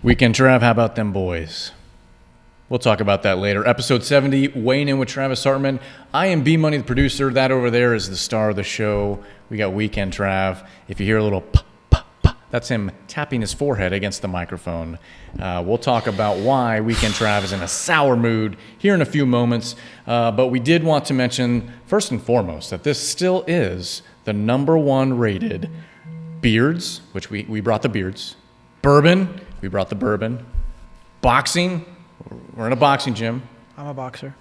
Weekend Trav, how about them boys? We'll talk about that later. Episode 70, weighing in with Travis Thurman. I am B Money, the producer. That over there is the star of the show. We got Weekend Trav. If you hear a little pop, pop, pop, that's him tapping his forehead against the microphone. We'll talk about why Weekend Trav is in a sour mood here in a few moments. But we did want to mention, first and foremost, that this still is the #1 rated Beards, which we brought the Beards. Bourbon, we brought the Bourbon. Boxing, we're in a boxing gym. I'm a boxer.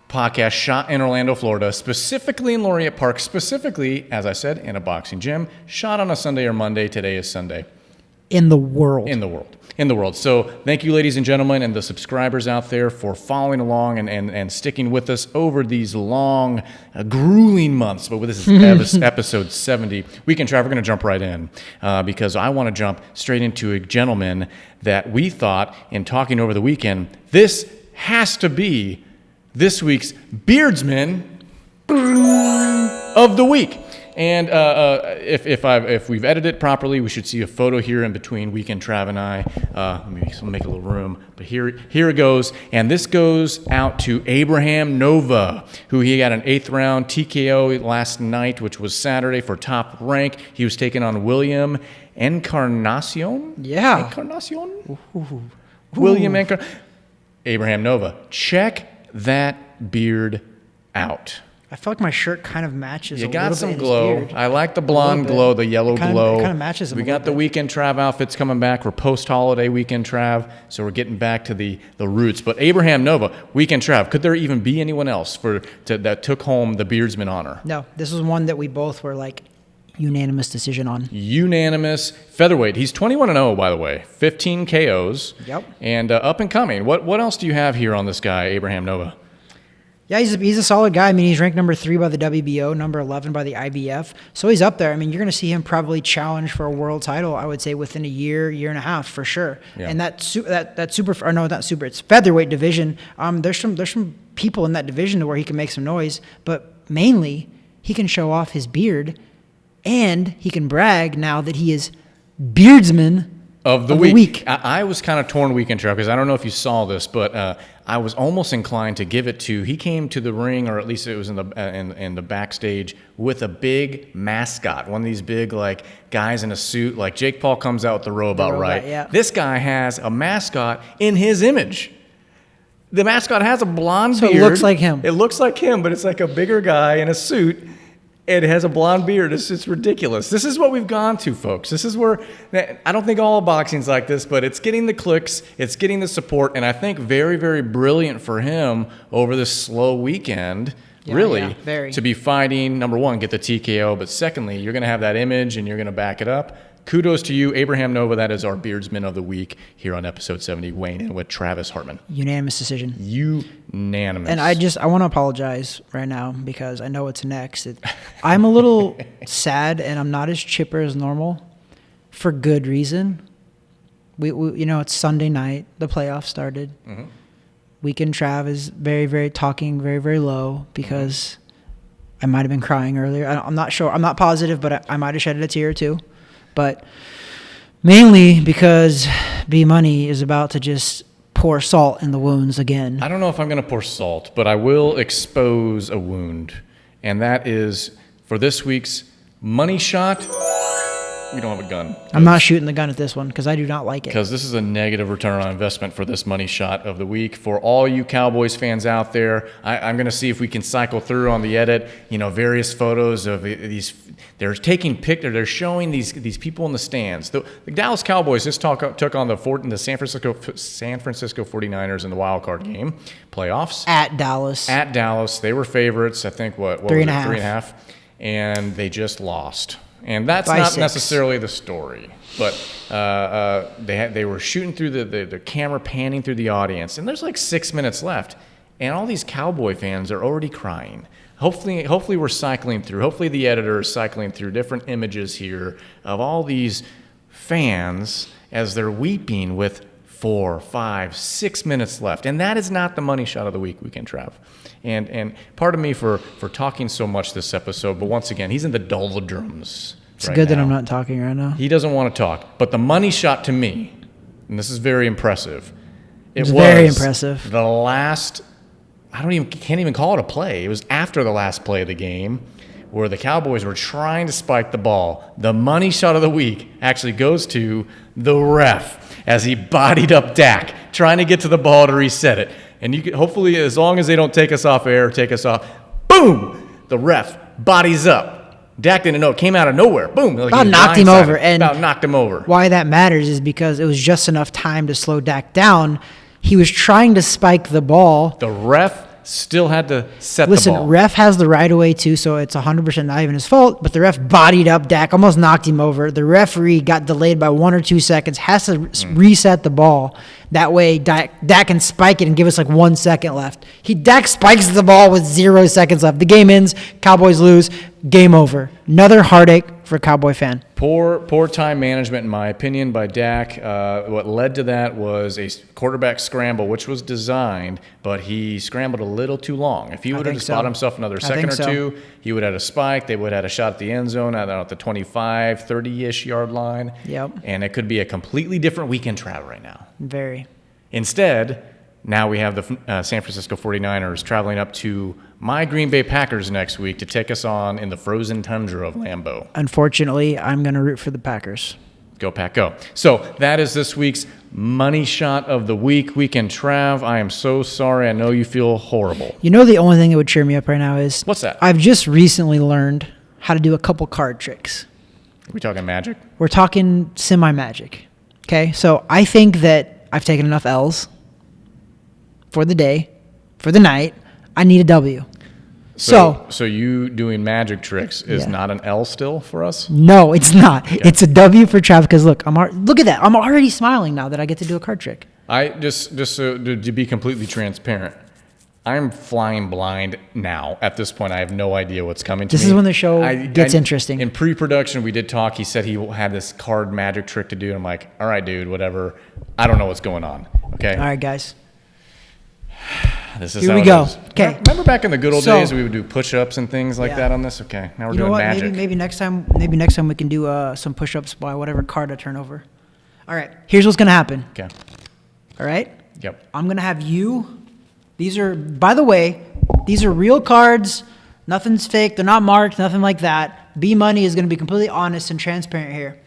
Podcast shot in Orlando, Florida, specifically in Laureate Park, specifically, as I said, in a boxing gym. Shot on a Sunday or Monday. Today is Sunday. In the world. In the world. So thank you, ladies and gentlemen, and the subscribers out there for following along and sticking with us over these long, grueling months. But this is episode 70. Weekend Trav, we're going to jump right in because I want to jump straight into a gentleman that we thought, in talking over the weekend, this has to be this week's Beardsman of the week. And if we've edited it properly, we should see a photo here in between Weekend Trav and I. Let me make a little room. But here it goes. And this goes out to Abraham Nova, who he got an 8th round TKO last night, which was Saturday, for top rank. He was taking on William Encarnacion. Yeah. Encarnacion? Ooh. William Encarnacion. Abraham Nova. Check that beard out. I feel like my shirt kind of matches. You got some glow. I like the blonde glow, the yellow glow. It kind of matches them. We got the Weekend Trav outfits coming back. We're post-holiday Weekend Trav, so we're getting back to the roots. But Abraham Nova, Weekend Trav, could there even be anyone else that took home the Beardsman honor? No, this was one that we both were like unanimous decision on. Unanimous featherweight. He's 21-0, by the way. 15 KOs. Yep. And up and coming. What else do you have here on this guy, Abraham Nova? Yeah, he's a solid guy. I mean, he's ranked number 3 by the WBO, number 11 by the IBF. So he's up there. I mean, you're going to see him probably challenge for a world title, I would say, within a year and a half for sure. Yeah. And it's featherweight division. There's some people in that division to where he can make some noise, but mainly he can show off his beard, and he can brag now that he is Beardsman of the week. I was kind of torn, Weekend Trav, because I don't know if you saw this, but I was almost inclined to give it to. He came to the ring, or at least it was in the backstage, with a big mascot, one of these big like guys in a suit, like Jake Paul comes out with the robot, right? Yeah. This guy has a mascot in his image. The mascot has a blonde beard. So it looks like him. It looks like him, but it's like a bigger guy in a suit. It has a blonde beard. It's ridiculous. This is what we've gone to, folks. This is where, I don't think all boxing's like this, but it's getting the clicks, it's getting the support, and I think very, very brilliant for him over this slow weekend, to be fighting, number one, get the TKO, but secondly, you're going to have that image and you're going to back it up. Kudos to you, Abraham Nova. That is our Beardsman of the Week here on episode 70, weighing in with Travis Thurman. Unanimous decision. Unanimous. And I want to apologize right now because I know it's next. I'm a little sad and I'm not as chipper as normal for good reason. We it's Sunday night. The playoffs started. Mm-hmm. Weekend Trav is very, very very, very low because I might have been crying earlier. I'm not sure. I'm not positive, but I might have shedded a tear or two. But mainly because B Money is about to just pour salt in the wounds again. I don't know if I'm going to pour salt, but I will expose a wound. And that is for this week's money shot. We don't have a gun. I'm not shooting the gun at this one because I do not like it. Because this is a negative return on investment for this money shot of the week. For all you Cowboys fans out there, I'm going to see if we can cycle through on the edit, various photos of these. They're taking pictures. They're showing these people in the stands. The Dallas Cowboys just took on the San Francisco 49ers in the wild card game playoffs. At Dallas. They were favorites. I think what 3.5. And they just lost. And that's not 6. Necessarily the story, but they were shooting through the camera, panning through the audience, and there's like 6 minutes left, and all these Cowboy fans are already crying. Hopefully we're cycling through. Hopefully the editor is cycling through different images here of all these fans as they're weeping with 4, 5, 6 minutes left, and that is not the money shot of the week, Weekend Trav. And pardon me for talking so much this episode, but once again, he's in the doldrums. It's good that I'm not talking right now. He doesn't want to talk. But the money shot to me and this is very impressive. It was very impressive. The last, can't even call it a play. It was after the last play of the game where the Cowboys were trying to spike the ball. The money shot of the week actually goes to the ref as he bodied up Dak, trying to get to the ball to reset it. And you can, hopefully, as long as they don't take us off air, boom, the ref bodies up. Dak didn't know. It came out of nowhere. Boom. Like about knocked him over. And about knocked him over. Why that matters is because it was just enough time to slow Dak down. He was trying to spike the ball. The ref still had to set the ball. Listen, ref has the right of way too, so it's 100% not even his fault, but the ref bodied up Dak, almost knocked him over. The referee got delayed by 1 or 2 seconds, has to reset the ball. That way, Dak can spike it and give us like 1 second left. Dak spikes the ball with 0 seconds left. The game ends, Cowboys lose, game over. Another heartache for a Cowboy fan. Poor time management, in my opinion, by Dak. What led to that was a quarterback scramble, which was designed, but he scrambled a little too long. If he would have spotted himself another second or two, he would have had a spike. They would have had a shot at the end zone at the 25, 30-ish yard line. Yep. And it could be a completely different weekend travel right now. Very. Instead, now we have the San Francisco 49ers traveling up to my Green Bay Packers next week to take us on in the frozen tundra of Lambeau. Unfortunately, I'm going to root for the Packers. Go Pack, go. So that is this week's money shot of the week. Weekend Trav, I am so sorry. I know you feel horrible. You know the only thing that would cheer me up right now is... What's that? I've just recently learned how to do a couple card tricks. Are we talking magic? We're talking semi-magic. Okay? So I think that I've taken enough L's for the day, for the night. I need a W. So you doing magic tricks is not an L still for us? No, it's not. Okay. It's a W for Trav because look at that. I'm already smiling now that I get to do a card trick. I just so to be completely transparent, I'm flying blind now. At this point, I have no idea what's coming to me. This is when the show gets interesting. In pre-production, we did talk. He said he had this card magic trick to do. I'm like, all right, dude, whatever. I don't know what's going on. Okay. All right, guys. This is Here how we it go. is. Okay. Remember back in the good old days, we would do push-ups and things like that on this. Okay, now we're doing magic. Maybe next time we can do some push-ups by whatever card I turn over. All right. Here's what's gonna happen. Okay. All right. Yep. I'm gonna have you. These are, by the way, these are real cards. Nothing's fake. They're not marked. Nothing like that. B Money is gonna be completely honest and transparent here.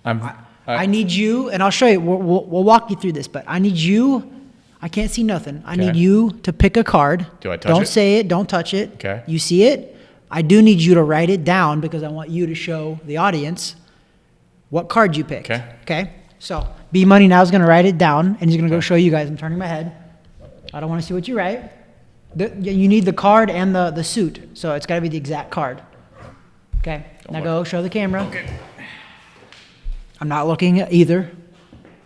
I need you, and I'll show you. We'll walk you through this, but I need you. I can't see nothing. I need you to pick a card. Do I touch it? Don't say it. Don't touch it. Okay. You see it? I do need you to write it down because I want you to show the audience what card you picked. Okay. Okay? So, B Money now is going to write it down, and he's going to go show you guys. I'm turning my head. I don't want to see what you write. You need the card and the suit, so it's got to be the exact card. Okay? Now go show the camera. Okay. I'm not looking at either.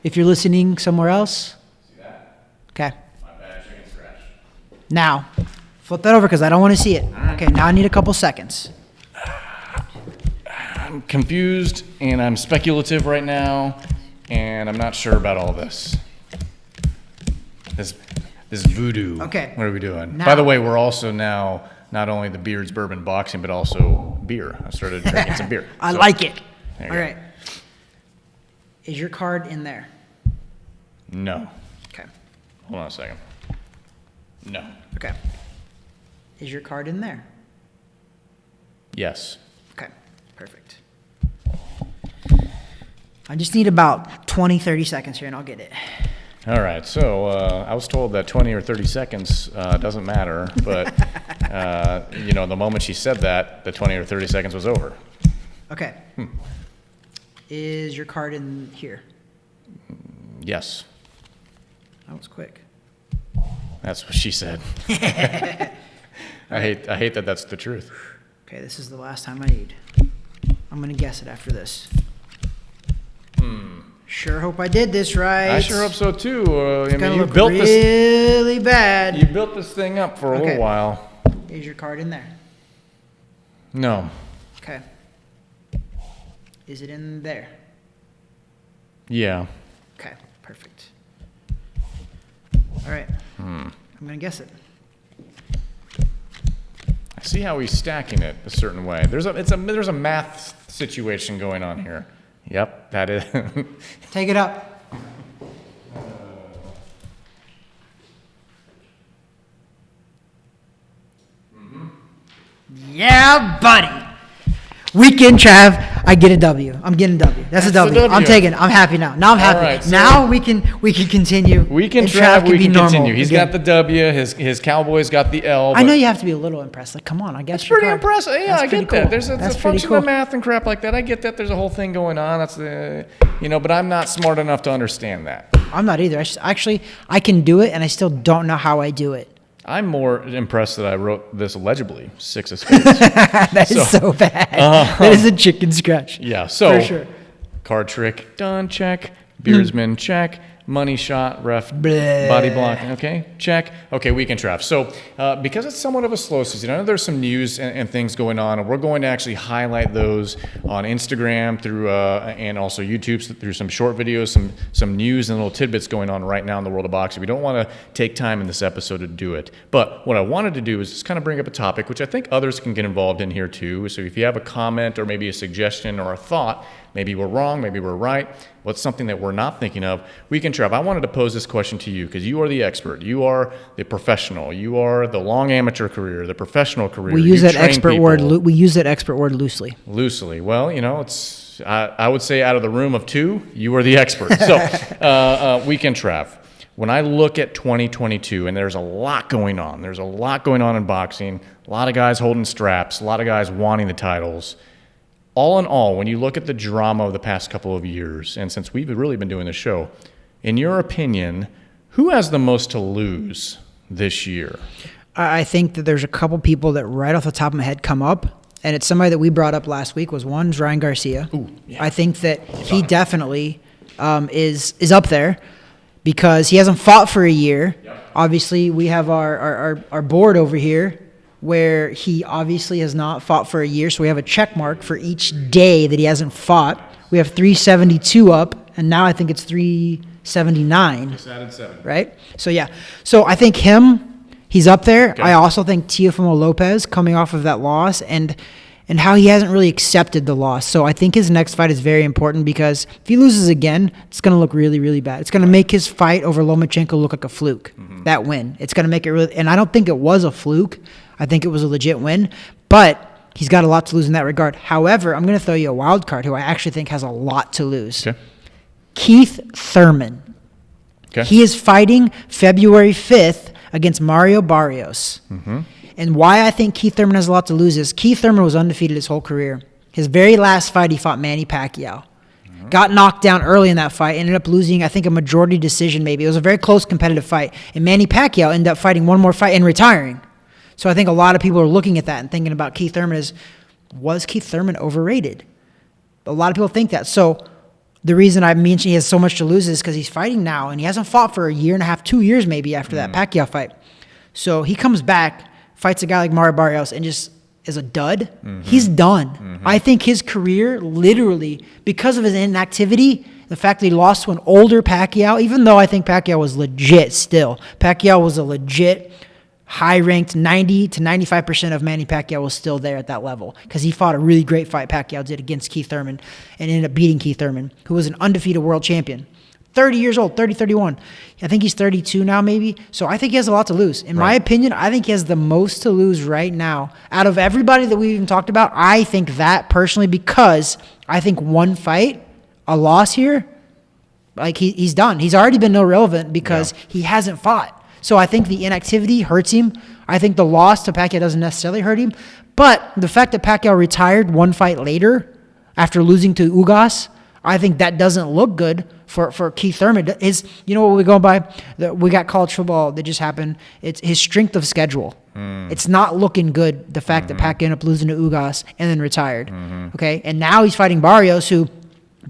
If you're listening somewhere else... Okay. My bad, chicken scratch. Now, flip that over because I don't want to see it. Okay, now I need a couple seconds. I'm confused and I'm speculative right now, and I'm not sure about all this. This voodoo. Okay. What are we doing? Now, by the way, we're also now not only the Beards Bourbon boxing, but also beer. I started drinking some beer. I like it. All go. right. Is your card in there? No. Okay. Hold on a second. No. Okay. Is your card in there? Yes. Okay. Perfect. I just need about 20, 30 seconds here and I'll get it. All right. So I was told that 20 or 30 seconds doesn't matter, but the moment she said that, the 20 or 30 seconds was over. Okay. Is your card in here? Yes. That was quick. That's what she said. I hate that that's the truth. Okay, this is the last time I need. I'm going to guess it after this. Sure hope I did this right. I sure hope so too. You built really bad. You built this thing up for a little while. Is your card in there? No. Okay. Is it in there? Yeah. Okay, perfect. All right. I'm going to guess it. I see how he's stacking it a certain way. There's a math situation going on here. Yep, that is. Take it up. Yeah, buddy. Weekend, Trav. I get a W. I'm getting a W. That's a W. I'm taking it. I'm happy now. Now I'm happy. Right, so now we can continue. Weekend, Trav. We can continue. He's got the W. His Cowboys got the L. I know you have to be a little impressed. Like, come on. I guess it's pretty impressive. Yeah, I get that. There's a function cool. of math and crap like that. I get that. There's a whole thing going on. That's but I'm not smart enough to understand that. I'm not either. I can do it, and I still don't know how I do it. I'm more impressed that I wrote this legibly, 6 of spades. That is so bad. That is a chicken scratch. Yeah, so for sure. Card trick, done, check. Beardsman, check. Money shot, ref, body block, okay, check. Okay, weekend Trav. So because it's somewhat of a slow season, I know there's some news and things going on, and we're going to actually highlight those on Instagram through and also YouTube through some short videos, some news and little tidbits going on right now in the world of boxing. We don't want to take time in this episode to do it, but what I wanted to do is just kind of bring up a topic, which I think others can get involved in here too. So if you have a comment or maybe a suggestion or a thought, maybe we're wrong, maybe we're right, what's something that we're not thinking of, Weekend Trav, I wanted to pose this question to you because you are the expert. You are the professional. You are the long amateur career, the professional career. We use that expert word. We use that expert word loosely. Loosely. Well, it's. I would say out of the room of two, you are the expert. So, Weekend Trav, when I look at 2022, and there's a lot going on. There's a lot going on in boxing. A lot of guys holding straps. A lot of guys wanting the titles. All in all, when you look at the drama of the past couple of years, and since we've really been doing the show, in your opinion, who has the most to lose this year? I think that there's a couple people that right off the top of my head come up, and it's somebody that we brought up last week was Ryan Garcia. Ooh, yeah. I think that he definitely is up there because he hasn't fought for a year. Yep. Obviously, we have our board over here, where he obviously has not fought for a year. So we have a check mark for each day that he hasn't fought. We have 372 up, and now I think it's 379. Just added 7. Right? So, yeah. So I think he's up there. Okay. I also think Teofimo Lopez coming off of that loss and how he hasn't really accepted the loss. So I think his next fight is very important because if he loses again, it's going to look really, really bad. It's going to make his fight over Lomachenko look like a fluke, that win. It's going to make it really – and I don't think it was a fluke. I think it was a legit win, but he's got a lot to lose in that regard. However, I'm going to throw you a wild card who I actually think has a lot to lose. Okay. Keith Thurman. Okay. He is fighting February 5th against Mario Barrios. Mm-hmm. And why I think Keith Thurman has a lot to lose is Keith Thurman was undefeated his whole career. His very last fight, he fought Manny Pacquiao. Mm-hmm. Got knocked down early in that fight, ended up losing, I think, a majority decision maybe. It was a very close competitive fight. And Manny Pacquiao ended up fighting one more fight and retiring. So I think a lot of people are looking at that and thinking about Keith Thurman was Keith Thurman overrated? A lot of people think that. So the reason I mentioned he has so much to lose is because he's fighting now, and he hasn't fought for a year and a half, 2 years maybe after that Pacquiao fight. So he comes back, fights a guy like Mario Barrios, and just is a dud. Mm-hmm. He's done. Mm-hmm. I think his career literally, because of his inactivity, the fact that he lost to an older Pacquiao, even though I think Pacquiao was legit still. Pacquiao was a legit high-ranked 90 to 95% of Manny Pacquiao was still there at that level because he fought a really great fight Pacquiao did against Keith Thurman and ended up beating Keith Thurman, who was an undefeated world champion. 30 years old, 31. I think he's 32 now maybe. So I think he has a lot to lose. In my opinion, I think he has the most to lose right now. Out of everybody that we've even talked about, I think that personally because I think one fight, a loss here, like he's done. He's already been irrelevant because he hasn't fought. So I think the inactivity hurts him. I think the loss to Pacquiao doesn't necessarily hurt him. But the fact that Pacquiao retired one fight later after losing to Ugas, I think that doesn't look good for Keith Thurman. You know what we go by? We got college football that just happened. It's his strength of schedule. It's not looking good, the fact that Pacquiao ended up losing to Ugas and then retired. Okay? And now he's fighting Barrios, who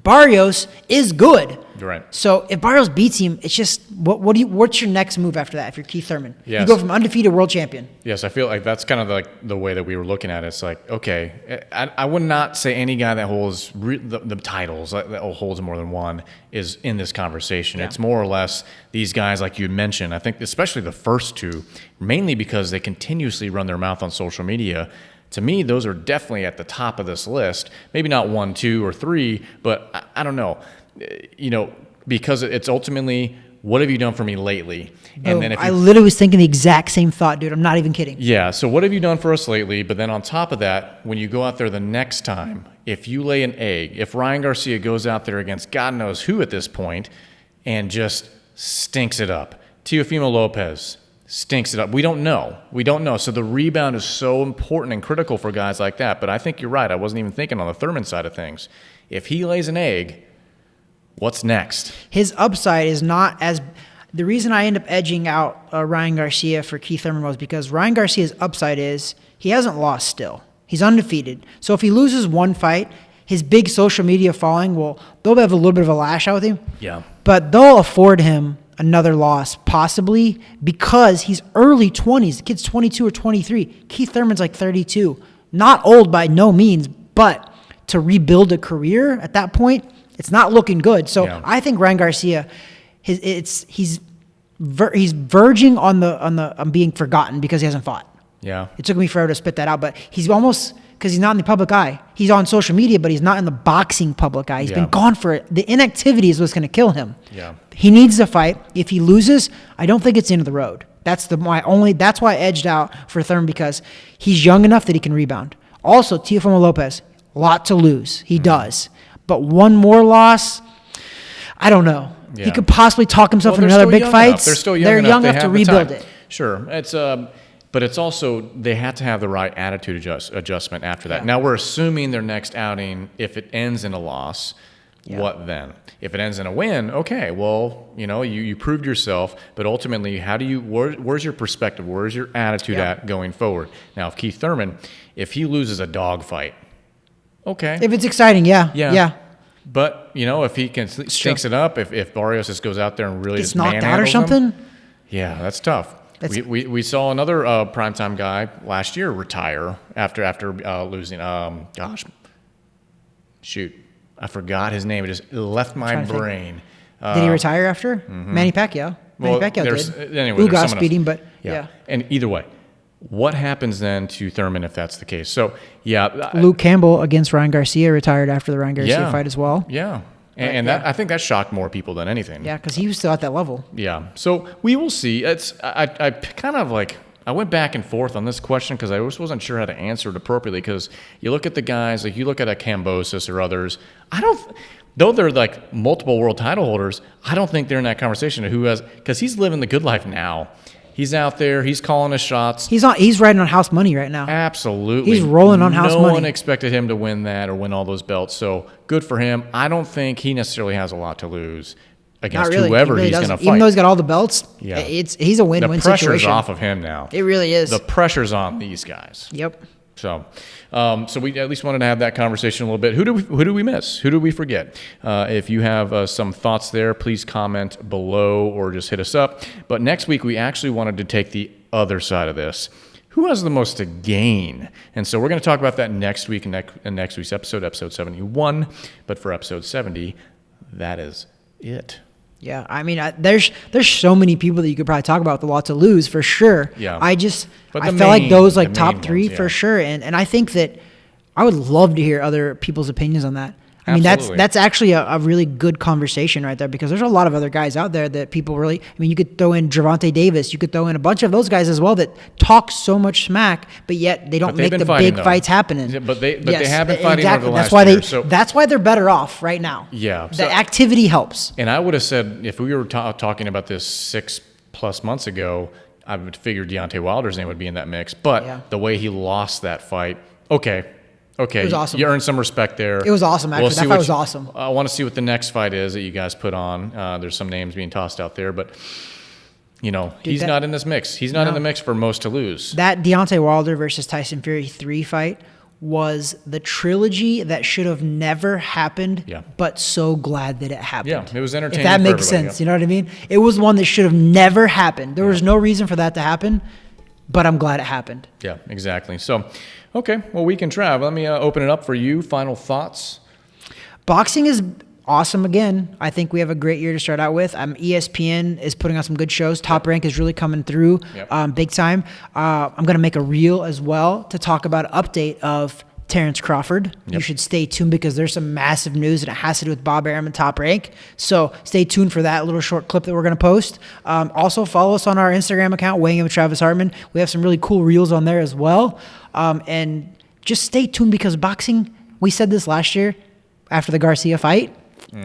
Barrios is good. Right. So if Barrios beats him, it's just what's your next move after that? If you're Keith Thurman, yes. You go from undefeated world champion. Yes, I feel like that's kind of like the way that we were looking at it. It's like, okay, I would not say any guy that holds the titles that holds more than one is in this conversation. Yeah. It's more or less these guys, like you mentioned. I think especially the first two, mainly because they continuously run their mouth on social media. To me, those are definitely at the top of this list. Maybe not 1, 2, or 3, but I don't know. You know, because it's ultimately what have you done for me lately? And then I literally was thinking the exact same thought, dude. I'm not even kidding. Yeah. So what have you done for us lately? But then on top of that, when you go out there the next time, if you lay an egg, if Ryan Garcia goes out there against God knows who at this point and just stinks it up, Teofimo Lopez stinks it up. We don't know. So the rebound is so important and critical for guys like that. But I think you're right. I wasn't even thinking on the Thurman side of things. If he lays an egg, what's next? His upside is not as... The reason I end up edging out Ryan Garcia for Keith Thurman was because Ryan Garcia's upside is he hasn't lost still. He's undefeated. So if he loses one fight, his big social media following they'll have a little bit of a lash out with him. Yeah. But they'll afford him another loss, possibly, because he's early 20s. The kid's 22 or 23. Keith Thurman's like 32. Not old by no means, but to rebuild a career at that point, it's not looking good. So I think Ryan Garcia... He's verging on being forgotten because he hasn't fought. Yeah. It took me forever to spit that out, but he's almost, because he's not in the public eye. He's on social media, but he's not in the boxing public eye. He's been gone for it. The inactivity is what's going to kill him. Yeah. He needs to fight. If he loses, I don't think it's the end of the road. That's why I edged out for Thurman, because he's young enough that he can rebound. Also, Teofimo Lopez, a lot to lose. He does. But one more loss, I don't know. Yeah. He could possibly talk himself in another big fights. They're still young enough to rebuild it. Sure. But it's also, they have to have the right attitude adjustment after that. Yeah. Now, we're assuming their next outing, if it ends in a loss, what then? If it ends in a win, okay, well, you proved yourself, but ultimately, where's your perspective? Where's your attitude at going forward? Now, if Keith Thurman, if he loses a dog fight, okay. If it's exciting, yeah. But, if he stinks it up, if Barrios just goes out there and really gets knocked out or something, that's tough. We saw another primetime guy last year retire after losing. I forgot his name. It just left my brain. Did he retire after? Mm-hmm. Manny Pacquiao. Manny Pacquiao did. Anyway, Ugas beat him, but yeah. And either way, what happens then to Thurman if that's the case? So, Luke Campbell against Ryan Garcia retired after the Ryan Garcia fight as well. Yeah. And that, I think that shocked more people than anything. Yeah, because he was still at that level. Yeah. So we will see. I kind of I went back and forth on this question because I just wasn't sure how to answer it appropriately, because you look at the guys, like you look at a Kambosos or others, though they're like multiple world title holders, I don't think they're in that conversation of because he's living the good life now. He's out there. He's calling his shots. He's riding on house money right now. Absolutely. He's rolling on house money. No one expected him to win that or win all those belts. So good for him. I don't think he necessarily has a lot to lose against whoever he's going to fight. Even though he's got all the belts, he's a win-win situation. The pressure's off of him now. It really is. The pressure's on these guys. Yep. So we at least wanted to have that conversation a little bit. Who do we miss? Who do we forget? If you have some thoughts there, please comment below or just hit us up. But next week, we actually wanted to take the other side of this. Who has the most to gain? And so we're going to talk about that next week in next week's episode 71. But for episode 70, that is it. Yeah, I mean, there's so many people that you could probably talk about with a lot to lose for sure. Yeah. I felt like those top three for sure, and I think that I would love to hear other people's opinions on that. I mean, that's actually a really good conversation right there, because there's a lot of other guys out there that people really, I mean, you could throw in Gervonta Davis, you could throw in a bunch of those guys as well that talk so much smack, but yet they don't make the big fights happening. But they have been fighting over the last year. That's why they're better off right now. Yeah. The activity helps. And I would have said, if we were talking about this 6+ months ago, I would figure Deontay Wilder's name would be in that mix. But the way he lost that fight, okay, it was awesome. You earned some respect there. It was awesome, actually. That fight was awesome. I want to see what the next fight is that you guys put on. There's some names being tossed out there, but he's not in this mix. He's not in the mix for most to lose. That Deontay Wilder versus Tyson Fury 3 fight was the trilogy that should have never happened, but so glad that it happened. Yeah, it was entertaining. If that makes sense, you know what I mean? It was one that should have never happened. There was no reason for that to happen, but I'm glad it happened. Yeah, exactly. So, okay, well, we can Trav. Let me open it up for you. Final thoughts? Boxing is awesome again. I think we have a great year to start out with. ESPN is putting on some good shows. Top Rank is really coming through big time. I'm going to make a reel as well to talk about an update of Terrence Crawford. Yep. You should stay tuned because there's some massive news and it has to do with Bob Arum and Top Rank. So stay tuned for that little short clip that we're going to post. Also follow us on our Instagram account, Weighing In with Travis Hartman. We have some really cool reels on there as well. And just stay tuned because boxing, we said this last year after the Garcia fight.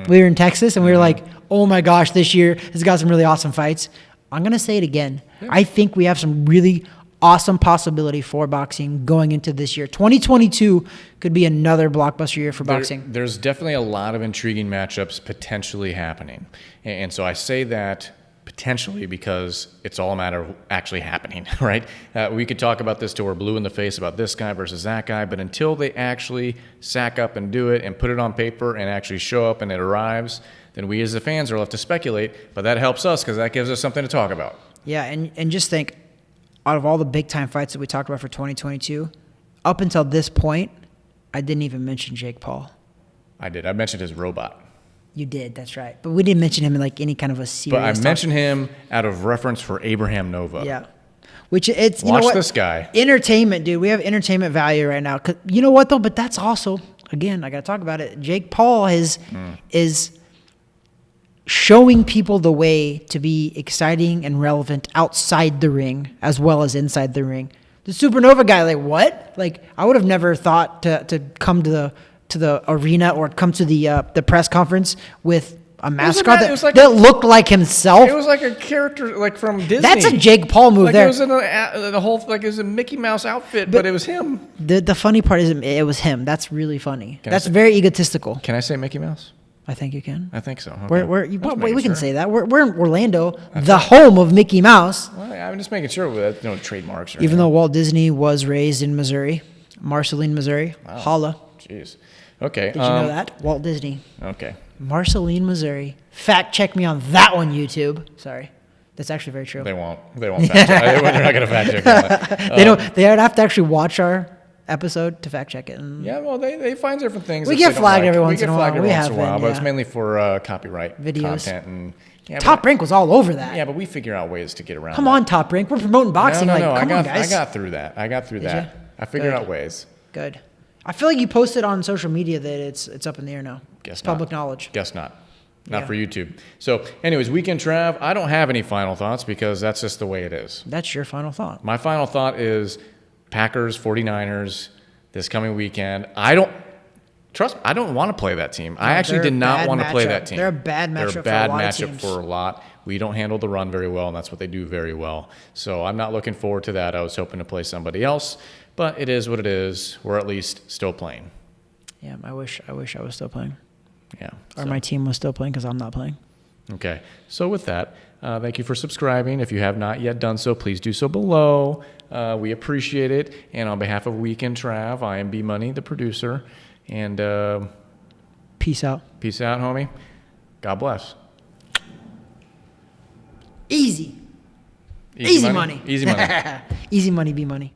We were in Texas and we were like, oh my gosh, this year has got some really awesome fights. I'm going to say it again. Yeah. I think we have some really awesome possibility for boxing going into this year. 2022 could be another blockbuster year for boxing. There's definitely a lot of intriguing matchups potentially happening. And so I say that potentially because it's all a matter of actually happening, right? We could talk about this till we're blue in the face about this guy versus that guy, but until they actually sack up and do it and put it on paper and actually show up and it arrives, then we as the fans are left to speculate, but that helps us because that gives us something to talk about. Yeah, and just think, out of all the big-time fights that we talked about for 2022, up until this point, I didn't even mention Jake Paul. I did. I mentioned his robot. You did, that's right. But we didn't mention him in like any kind of a serious. But I mentioned him out of reference for Abraham Nova. Yeah. Which it's, you know what? This guy. Entertainment, dude. We have entertainment value right now. 'Cause you know what, though? But that's also, again, I got to talk about it. Jake Paul is showing people the way to be exciting and relevant outside the ring as well as inside the ring. The Supernova guy, like, what? Like, I would have never thought to come to the arena or come to the press conference with a mascot that looked like himself. It was like a character like from Disney. That's a Jake Paul move. Like there. It was in the whole like it was a Mickey Mouse outfit, but it was him. The funny part is it was him. That's really funny. That's very egotistical. Can I say Mickey Mouse? I think you can. I think so. Okay. We can say that. We're in Orlando, the home of Mickey Mouse. Well, I'm just making sure with no trademarks or Even anything. though Walt Disney was raised in Missouri, Marceline, Missouri. Wow. Holla. Jeez. Okay. Did you know that? Walt Disney. Okay. Marceline, Missouri. Fact check me on that one, YouTube. Sorry. That's actually very true. They won't fact check. They're not going to fact check that. They don't. They would have to actually watch our episode to fact check it. Yeah, well, they find different things. We get flagged every once in a while. But it's mainly for copyright videos. Content and Top Rank was all over that. Yeah, but we figure out ways to get around. Come on, Top Rank. We're promoting boxing. No, come on, guys. I got through that. I figured out ways. Good. I feel like you posted on social media that it's up in the air now. Guess it's public knowledge. Guess not. Not for YouTube. So, anyways, Weekend Trav, I don't have any final thoughts because that's just the way it is. That's your final thought. My final thought is Packers, 49ers this coming weekend. I don't want to play that team. I actually did not want to play that team. They're a bad matchup for a lot. We don't handle the run very well, and that's what they do very well. So I'm not looking forward to that. I was hoping to play somebody else, but it is what it is. We're at least still playing. Yeah, I wish I was still playing. Yeah. Or my team was still playing because I'm not playing. Okay. So with that, thank you for subscribing. If you have not yet done so, please do so below. We appreciate it. And on behalf of Weekend Trav, I am B Money, the producer. And peace out. Peace out, homie. God bless. Easy money. Easy money. Easy money, B Money.